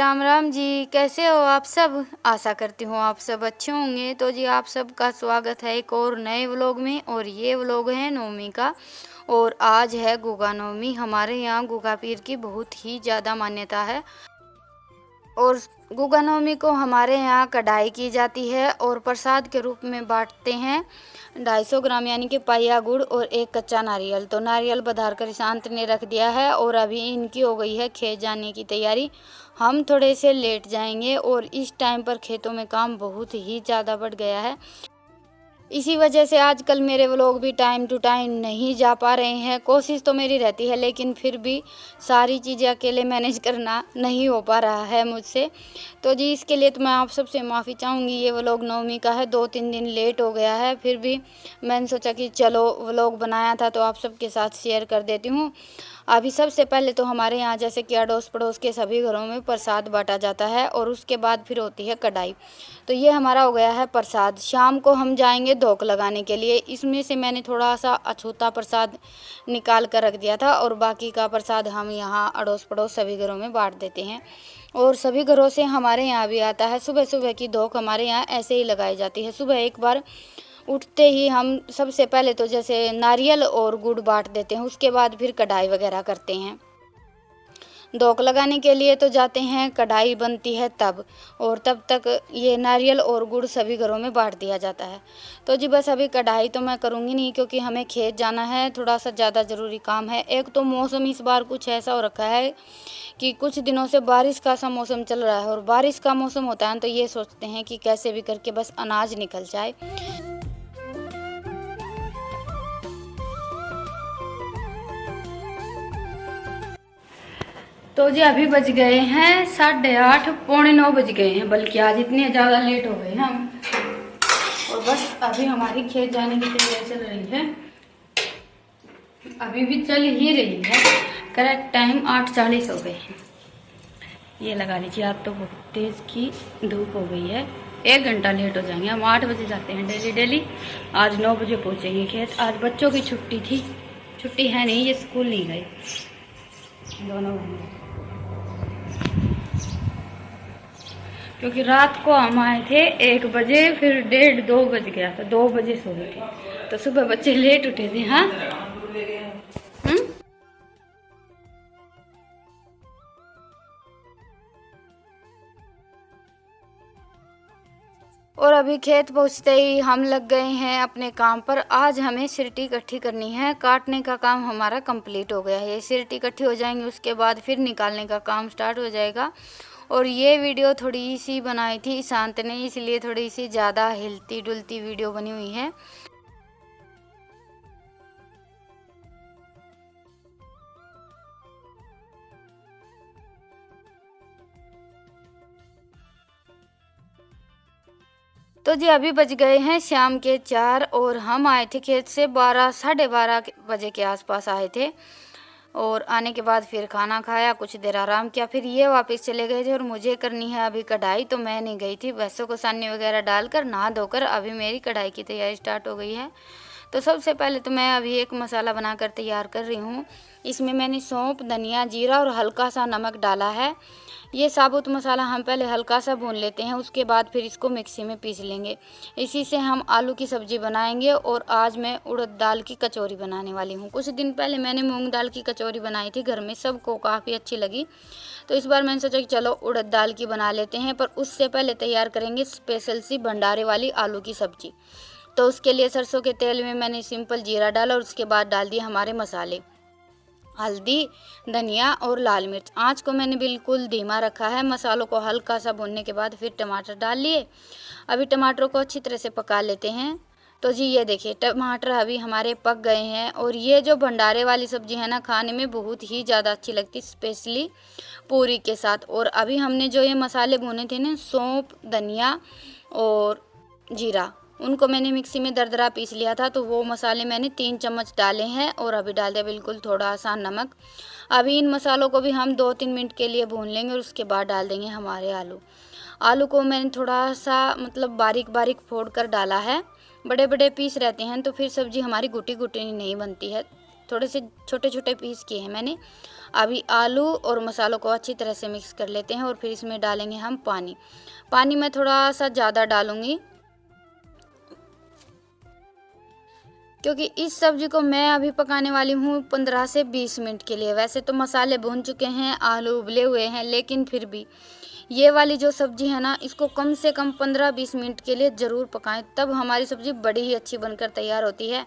राम राम जी, कैसे हो आप सब। आशा करती हूँ आप सब अच्छे होंगे। तो जी आप सबका स्वागत है एक और नए व्लॉग में। और ये व्लॉग है नवमी का। और आज है गुगा नवमी। हमारे यहाँ गुगा पीर की बहुत ही ज़्यादा मान्यता है। और गुगा नवमी को हमारे यहाँ कढ़ाई की जाती है और प्रसाद के रूप में बांटते हैं 250 ग्राम यानी कि पाया गुड़ और एक कच्चा नारियल। तो नारियल बधार कर शांत ने रख दिया है और अभी इनकी हो गई है खेत जाने की तैयारी। हम थोड़े से लेट जाएंगे और इस टाइम पर खेतों में काम बहुत ही ज़्यादा बढ़ गया है। इसी वजह से आजकल मेरे व्लॉग भी टाइम टू टाइम नहीं जा पा रहे हैं। कोशिश तो मेरी रहती है लेकिन फिर भी सारी चीज़ें अकेले मैनेज करना नहीं हो पा रहा है मुझसे। तो जी इसके लिए तो मैं आप सबसे माफ़ी चाहूँगी। ये व्लॉग नवमी का है, 2-3 दिन लेट हो गया है। फिर भी मैंने सोचा कि चलो व्लॉग बनाया था तो आप सबके साथ शेयर कर देती हूँ। अभी सबसे पहले तो हमारे यहाँ जैसे कि अड़ोस पड़ोस के सभी घरों में प्रसाद बांटा जाता है और उसके बाद फिर होती है कढ़ाई। तो ये हमारा हो गया है प्रसाद। शाम को हम जाएंगे धोक लगाने के लिए। इसमें से मैंने थोड़ा सा अछूता प्रसाद निकाल कर रख दिया था और बाकी का प्रसाद हम यहाँ अड़ोस पड़ोस सभी घरों में बांट देते हैं। और सभी घरों से हमारे यहाँ भी आता है। सुबह सुबह की धोक हमारे यहाँ ऐसे ही लगाई जाती है। सुबह एक बार उठते ही हम सबसे पहले तो जैसे नारियल और गुड़ बांट देते हैं, उसके बाद फिर कढ़ाई वगैरह करते हैं। धोक लगाने के लिए तो जाते हैं, कढ़ाई बनती है तब। और तब तक ये नारियल और गुड़ सभी घरों में बांट दिया जाता है। तो जी बस अभी कढ़ाई तो मैं करूँगी नहीं क्योंकि हमें खेत जाना है, थोड़ा सा ज़्यादा ज़रूरी काम है। एक तो मौसम इस बार कुछ ऐसा हो रखा है कि कुछ दिनों से बारिश का सा मौसम चल रहा है और बारिश का मौसम होता है तो ये सोचते हैं कि कैसे भी करके बस अनाज निकल जाए। तो जी अभी बज गए हैं 8:30, 8:45 बज गए हैं, बल्कि आज इतने ज़्यादा लेट हो गए हैं हम। और बस अभी हमारी खेत जाने की तैयारी चल रही है, अभी भी चल ही रही है। करेक्ट टाइम 8:40 हो गए हैं। ये लगा लीजिए, आज तो बहुत तेज़ की धूप हो गई है। 1 घंटा लेट हो जाएंगे। हम 8 बजे जाते हैं डेली। आज 9 बजे पहुँचेंगे खेत। आज बच्चों की छुट्टी थी, छुट्टी है नहीं, ये स्कूल नहीं गए दोनों, क्योंकि रात को हम आए थे 1 बजे, फिर 1:30-2 बज गया था, 2 बजे सो गए थे। तो सुबह बच्चे लेट उठे थे। हाँ और अभी खेत पहुंचते ही हम लग गए हैं अपने काम पर। आज हमें सिरटी इकट्ठी करनी है। काटने का काम हमारा कंप्लीट हो गया है। सिरटी इकट्ठी हो जाएंगी उसके बाद फिर निकालने का काम स्टार्ट हो जाएगा। और ये वीडियो थोड़ी सी बनाई थी ईशांत ने, इसलिए थोड़ी सी ज़्यादा हिलती डुलती वीडियो बनी हुई है। तो जी अभी बज गए हैं शाम के 4 और हम आए थे खेत से 12, 12:30 बजे के आसपास आए थे। और आने के बाद फिर खाना खाया, कुछ देर आराम किया, फिर ये वापस चले गए थे। और मुझे करनी है अभी कढ़ाई, तो मैं नहीं गई थी। भैंसों को सानी वगैरह डालकर नहा धोकर अभी मेरी कढ़ाई की तैयारी स्टार्ट हो गई है। तो सबसे पहले तो मैं अभी एक मसाला बनाकर तैयार कर रही हूँ। इसमें मैंने सौंफ, धनिया, जीरा और हल्का सा नमक डाला है। ये साबुत मसाला हम पहले हल्का सा भून लेते हैं, उसके बाद फिर इसको मिक्सी में पीस लेंगे। इसी से हम आलू की सब्ज़ी बनाएंगे। और आज मैं उड़द दाल की कचौरी बनाने वाली हूँ। कुछ दिन पहले मैंने मूंग दाल की कचौरी बनाई थी घर में, सबको काफ़ी अच्छी लगी। तो इस बार मैंने सोचा कि चलो उड़द दाल की बना लेते हैं। पर उससे पहले तैयार करेंगे स्पेशल सी भंडारे वाली आलू की सब्ज़ी। तो उसके लिए सरसों के तेल में मैंने सिंपल जीरा डाला और उसके बाद डाल दिए हमारे मसाले, हल्दी, धनिया और लाल मिर्च। आँच को मैंने बिल्कुल धीमा रखा है। मसालों को हल्का सा भूनने के बाद फिर टमाटर डाल लिए। अभी टमाटरों को अच्छी तरह से पका लेते हैं। तो जी ये देखिए टमाटर अभी हमारे पक गए हैं। और ये जो भंडारे वाली सब्ज़ी है ना, खाने में बहुत ही ज़्यादा अच्छी लगती, स्पेशली पूरी के साथ। और अभी हमने जो ये मसाले भुने थे ना, सौंफ, धनिया और जीरा, उनको मैंने मिक्सी में दरदरा पीस लिया था। तो वो मसाले मैंने 3 चम्मच डाले हैं। और अभी डाल दिया बिल्कुल थोड़ा सा नमक। अभी इन मसालों को भी हम 2-3 मिनट के लिए भून लेंगे और उसके बाद डाल देंगे हमारे आलू। आलू को मैंने थोड़ा सा मतलब बारीक बारीक फोड़ कर डाला है। बड़े बड़े पीस रहते हैं तो फिर सब्ज़ी हमारी गुटी गुटी नहीं बनती है, थोड़े से छोटे छोटे पीस किए हैं मैंने। अभी आलू और मसालों को अच्छी तरह से मिक्स कर लेते हैं और फिर इसमें डालेंगे हम पानी। पानी मैं थोड़ा सा ज़्यादा डालूँगी क्योंकि इस सब्ज़ी को मैं अभी पकाने वाली हूँ 15 से 20 मिनट के लिए। वैसे तो मसाले भून चुके हैं, आलू उबले हुए हैं, लेकिन फिर भी ये वाली जो सब्ज़ी है ना, इसको कम से कम 15-20 मिनट के लिए ज़रूर पकाएं, तब हमारी सब्ज़ी बड़ी ही अच्छी बनकर तैयार होती है।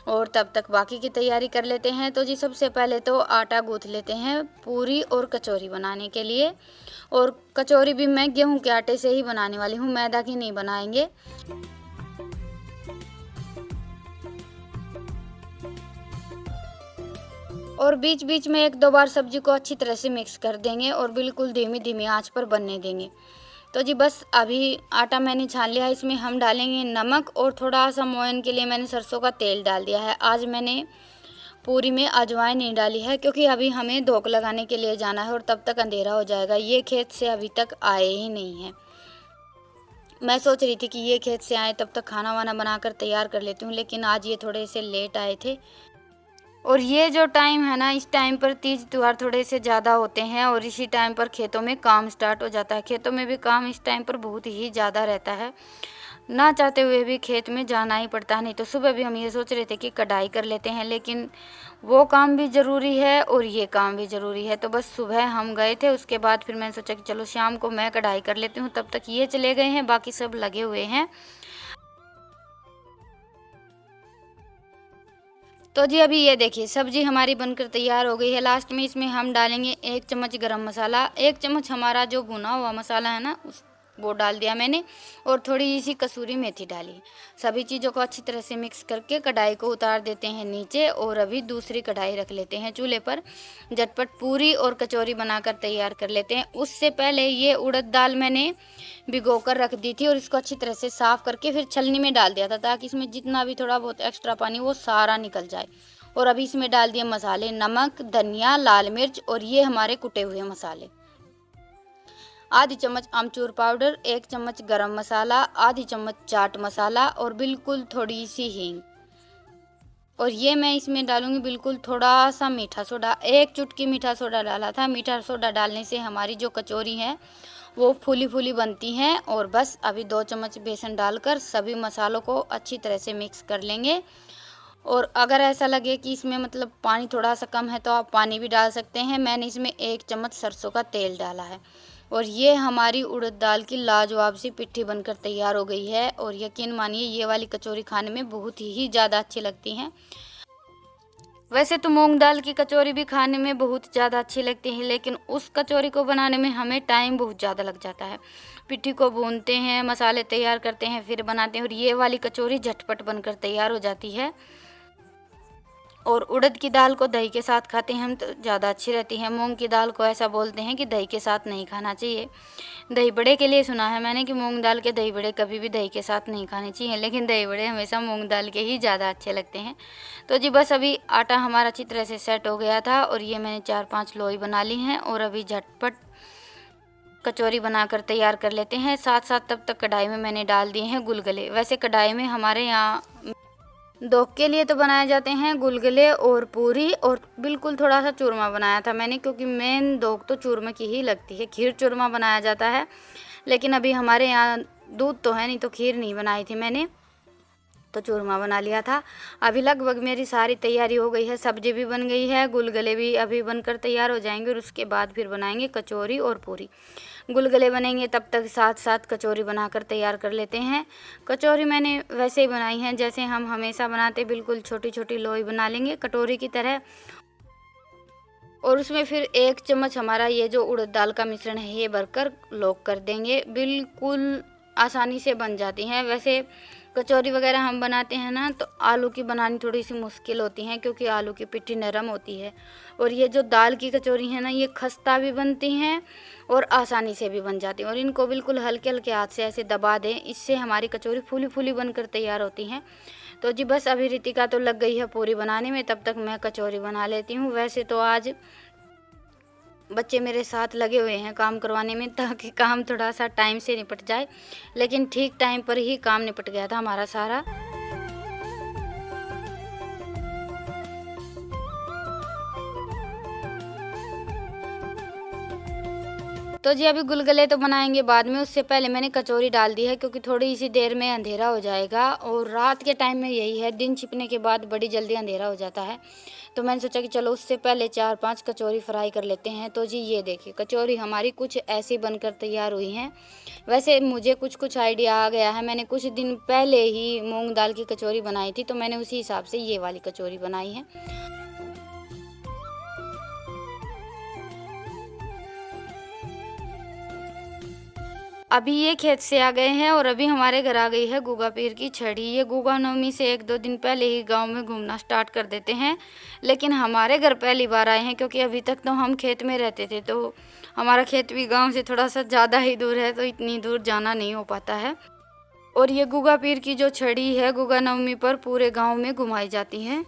और तब तक बाकी की तैयारी कर लेते हैं। तो जी सबसे पहले तो आटा गूँथ लेते हैं पूरी और कचौरी बनाने के लिए। और कचौरी भी मैं गेहूँ के आटे से ही बनाने वाली हूँ, मैदा की नहीं बनाएंगे। और बीच बीच में 1-2 बार सब्जी को अच्छी तरह से मिक्स कर देंगे और बिल्कुल धीमी धीमी आंच पर बनने देंगे। तो जी बस अभी आटा मैंने छान लिया है, इसमें हम डालेंगे नमक और थोड़ा सा मोयन के लिए मैंने सरसों का तेल डाल दिया है। आज मैंने पूरी में अजवाइन नहीं डाली है क्योंकि अभी हमें धोख लगाने के लिए जाना है और तब तक अंधेरा हो जाएगा। ये खेत से अभी तक आए ही नहीं हैं। मैं सोच रही थी कि ये खेत से आए तब तक खाना वाना बनाकर तैयार कर लेती हूँ, लेकिन आज ये थोड़े से लेट आए थे। और ये जो टाइम है ना, इस टाइम पर तीज त्योहार थोड़े से ज़्यादा होते हैं और इसी टाइम पर खेतों में काम स्टार्ट हो जाता है। खेतों में भी काम इस टाइम पर बहुत ही ज़्यादा रहता है, ना चाहते हुए भी खेत में जाना ही पड़ता है। नहीं तो सुबह भी हम ये सोच रहे थे कि कढ़ाई कर लेते हैं, लेकिन वो काम भी ज़रूरी है और ये काम भी ज़रूरी है। तो बस सुबह हम गए थे, उसके बाद फिर मैंने सोचा कि चलो शाम को मैं कढ़ाई कर लेती हूँ। तब तक ये चले गए हैं, बाकी सब लगे हुए हैं। तो जी अभी ये देखिए सब्जी हमारी बनकर तैयार हो गई है। लास्ट में इसमें हम डालेंगे 1 चम्मच गरम मसाला, 1 चम्मच हमारा जो भुना हुआ मसाला है ना वो डाल दिया मैंने, और थोड़ी सी कसूरी मेथी डाली। सभी चीज़ों को अच्छी तरह से मिक्स करके कढ़ाई को उतार देते हैं नीचे और अभी दूसरी कढ़ाई रख लेते हैं चूल्हे पर। झटपट पूरी और कचौरी बनाकर तैयार कर लेते हैं। उससे पहले ये उड़द दाल मैंने भिगो कर रख दी थी और इसको अच्छी तरह से साफ़ करके फिर छलनी में डाल दिया था, ताकि इसमें जितना भी थोड़ा बहुत एक्स्ट्रा पानी वो सारा निकल जाए। और अभी इसमें डाल दिए मसाले, नमक, धनिया, लाल मिर्च और ये हमारे कुटे हुए मसाले। आधी चम्मच आमचूर पाउडर, 1 चम्मच गरम मसाला, आधी चम्मच चाट मसाला और बिल्कुल थोड़ी सी हींग। और ये मैं इसमें डालूंगी बिल्कुल थोड़ा सा मीठा सोडा, 1 चुटकी मीठा सोडा डाला था। मीठा सोडा डालने से हमारी जो कचौरी है वो फूली फूली बनती हैं। और बस अभी 2 चम्मच बेसन डालकर सभी मसालों को अच्छी तरह से मिक्स कर लेंगे। और अगर ऐसा लगे कि इसमें मतलब पानी थोड़ा सा कम है तो आप पानी भी डाल सकते हैं। मैंने इसमें 1 चम्मच सरसों का तेल डाला है। और ये हमारी उड़द दाल की लाजवाब सी पिट्ठी बनकर तैयार हो गई है। और यकीन मानिए ये वाली कचौरी खाने में बहुत ही ज़्यादा अच्छी लगती हैं। वैसे तो मूंग दाल की कचौरी भी खाने में बहुत ज़्यादा अच्छी लगती है, लेकिन उस कचौरी को बनाने में हमें टाइम बहुत ज़्यादा लग जाता है। पिट्ठी को भूनते हैं, मसाले तैयार करते हैं, फिर बनाते हैं। और ये वाली कचौरी झटपट बनकर तैयार हो जाती है। और उड़द की दाल को दही के साथ खाते हैं हम तो ज़्यादा अच्छी रहती है। मूंग की दाल को ऐसा बोलते हैं कि दही के साथ नहीं खाना चाहिए। दही बड़े के लिए सुना है मैंने कि मूंग दाल के दही बड़े कभी भी दही के साथ नहीं खाने चाहिए, लेकिन दही बड़े हमेशा मूंग दाल के ही ज़्यादा अच्छे लगते हैं। तो जी बस अभी आटा हमारा अच्छी तरह से सेट हो गया था और ये मैंने 4-5 लोई बना ली हैं। और अभी झटपट कचौरी बनाकर तैयार कर लेते हैं। साथ साथ तब तक कढ़ाई में मैंने डाल दिए हैं गुलगुले। वैसे कढ़ाई में हमारे यहाँ दोग के लिए तो बनाए जाते हैं गुलगुले और पूरी, और बिल्कुल थोड़ा सा चूरमा बनाया था मैंने, क्योंकि मेन दोग तो चूरमे की ही लगती है। खीर चूरमा बनाया जाता है, लेकिन अभी हमारे यहाँ दूध तो है नहीं तो खीर नहीं बनाई थी मैंने, तो चूरमा बना लिया था। अभी लगभग मेरी सारी तैयारी हो गई है, सब्जी भी बन गई है, गुलगुले भी अभी बनकर तैयार हो जाएंगे और उसके बाद फिर बनाएंगे कचौरी और पूरी। गुलगुले बनेंगे तब तक साथ साथ कचौरी बनाकर तैयार कर लेते हैं। कचौरी मैंने वैसे ही बनाई है जैसे हम हमेशा बनाते, बिल्कुल छोटी छोटी लोई बना लेंगे कटोरी की तरह। और उसमें फिर 1 चम्मच हमारा ये जो उड़द दाल का मिश्रण है ये भरकर लॉक कर देंगे। बिल्कुल आसानी से बन जाती हैं। वैसे कचौरी वगैरह हम बनाते हैं ना तो आलू की बनानी थोड़ी सी मुश्किल होती है, क्योंकि आलू की पिट्ठी नरम होती है। और ये जो दाल की कचौरी है ना, ये खस्ता भी बनती हैं और आसानी से भी बन जाती हैं। और इनको बिल्कुल हल्के हल्के हाथ से ऐसे दबा दें, इससे हमारी कचौरी फूली फूली बनकर तैयार होती हैं। तो जी बस अभी रितिका तो लग गई है पूरी बनाने में, तब तक मैं कचौरी बना लेती हूँ। वैसे तो आज बच्चे मेरे साथ लगे हुए हैं काम करवाने में, ताकि काम थोड़ा सा टाइम से निपट जाए, लेकिन ठीक टाइम पर ही काम निपट गया था हमारा सारा। तो जी अभी गुलगुले तो बनाएंगे बाद में, उससे पहले मैंने कचौरी डाल दी है क्योंकि थोड़ी सी देर में अंधेरा हो जाएगा और रात के टाइम में यही है, दिन छिपने के बाद बड़ी जल्दी अंधेरा हो जाता है। तो मैंने सोचा कि चलो उससे पहले 4-5 कचौरी फ्राई कर लेते हैं। तो जी ये देखिए कचौरी हमारी कुछ ऐसी बनकर तैयार हुई हैं। वैसे मुझे कुछ आइडिया आ गया है, मैंने कुछ दिन पहले ही मूंग दाल की कचौरी बनाई थी, तो मैंने उसी हिसाब से ये वाली कचौरी बनाई है। अभी ये खेत से आ गए हैं और अभी हमारे घर आ गई है गुगा पीर की छड़ी। ये गुगा नवमी से 1-2 दिन पहले ही गांव में घूमना स्टार्ट कर देते हैं, लेकिन हमारे घर पहली बार आए हैं क्योंकि अभी तक तो हम खेत में रहते थे। तो हमारा खेत भी गांव से थोड़ा सा ज़्यादा ही दूर है, तो इतनी दूर जाना नहीं हो पाता है। और ये गुगा पीर की जो छड़ी है गुगा नवमी पर पूरे गाँव में घुमाई जाती है।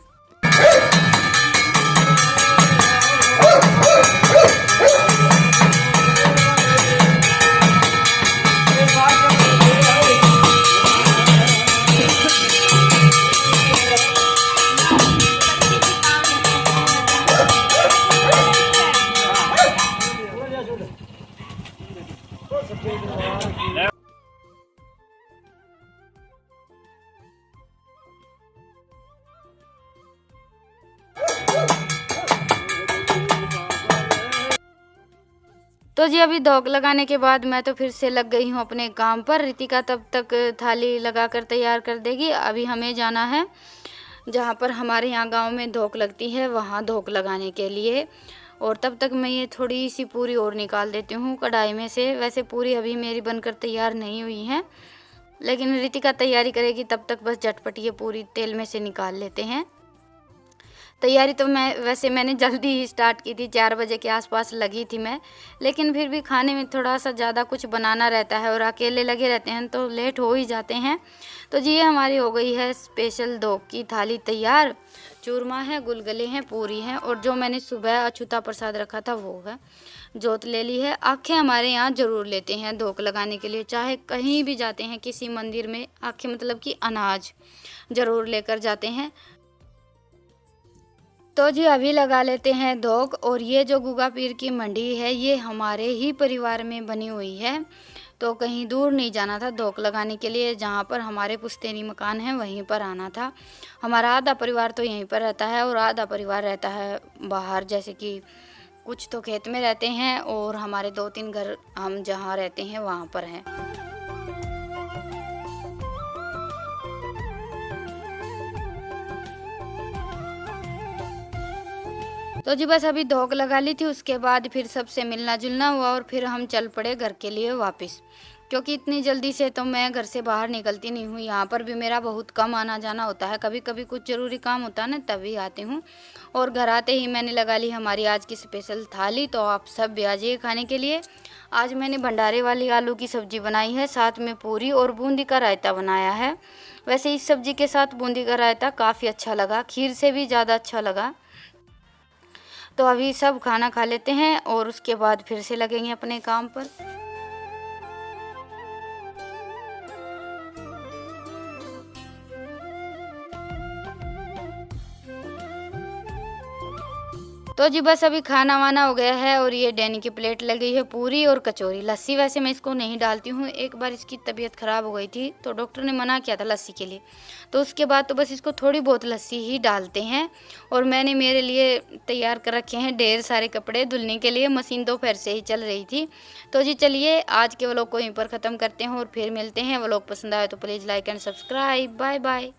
तो जी अभी धोख लगाने के बाद मैं तो फिर से लग गई हूँ अपने काम पर। रितिका तब तक थाली लगाकर तैयार कर देगी। अभी हमें जाना है जहाँ पर हमारे यहाँ गांव में धोख लगती है, वहाँ धोख लगाने के लिए। और तब तक मैं ये थोड़ी सी पूरी और निकाल देती हूँ कढ़ाई में से। वैसे पूरी अभी मेरी बनकर तैयार नहीं हुई है, लेकिन रितिका तैयारी करेगी, तब तक बस झटपट ये पूरी तेल में से निकाल लेते हैं। तैयारी तो मैंने जल्दी ही स्टार्ट की थी, 4 बजे के आसपास लगी थी मैं, लेकिन फिर भी खाने में थोड़ा सा ज़्यादा कुछ बनाना रहता है और अकेले लगे रहते हैं तो लेट हो ही जाते हैं। तो जी ये हमारी हो गई है स्पेशल धोख की थाली तैयार। चूरमा है, गुलगुले हैं, पूरी हैं और जो मैंने सुबह अछूता प्रसाद रखा था वो है। जोत ले ली है। आँखें हमारे यहाँ ज़रूर लेते हैं धोख लगाने के लिए, चाहे कहीं भी जाते हैं किसी मंदिर में, आँखें मतलब कि अनाज ज़रूर लेकर जाते हैं। तो जी अभी लगा लेते हैं धोख। और ये जो गुगा पीर की मंडी है ये हमारे ही परिवार में बनी हुई है, तो कहीं दूर नहीं जाना था धोख लगाने के लिए। जहाँ पर हमारे पुश्तैनी मकान है वहीं पर आना था। हमारा आधा परिवार तो यहीं पर रहता है और आधा परिवार रहता है बाहर, जैसे कि कुछ तो खेत में रहते हैं और हमारे 2-3 घर हम जहाँ रहते हैं वहाँ पर हैं। तो जी बस अभी धोख लगा ली थी, उसके बाद फिर सबसे मिलना जुलना हुआ और फिर हम चल पड़े घर के लिए वापस, क्योंकि इतनी जल्दी से तो मैं घर से बाहर निकलती नहीं हूँ। यहाँ पर भी मेरा बहुत कम आना जाना होता है, कभी कभी कुछ ज़रूरी काम होता है ना तभी आती हूँ। और घर आते ही मैंने लगा ली हमारी आज की स्पेशल थाली, तो आप सब भी आ जाइए खाने के लिए। आज मैंने भंडारे वाली आलू की सब्ज़ी बनाई है, साथ में पूरी और बूंदी का रायता बनाया है। वैसे इस सब्ज़ी के साथ बूंदी का रायता काफ़ी अच्छा लगा, खीर से भी ज़्यादा अच्छा लगा। तो अभी सब खाना खा लेते हैं और उसके बाद फिर से लगेंगे अपने काम पर। तो जी बस अभी खाना वाना हो गया है और ये डैनी की प्लेट लग गई है पूरी और कचौरी। लस्सी वैसे मैं इसको नहीं डालती हूँ, एक बार इसकी तबीयत ख़राब हो गई थी तो डॉक्टर ने मना किया था लस्सी के लिए, तो उसके बाद तो बस इसको थोड़ी बहुत लस्सी ही डालते हैं। और मैंने मेरे लिए तैयार कर रखे हैं ढेर सारे कपड़े धुलने के लिए, मशीन दोपहर से ही चल रही थी। तो जी चलिए आज के व्लॉग को यहीं पर ख़त्म करते हैं और फिर मिलते हैं। व्लॉग पसंद आए तो please like and subscribe. Bye bye.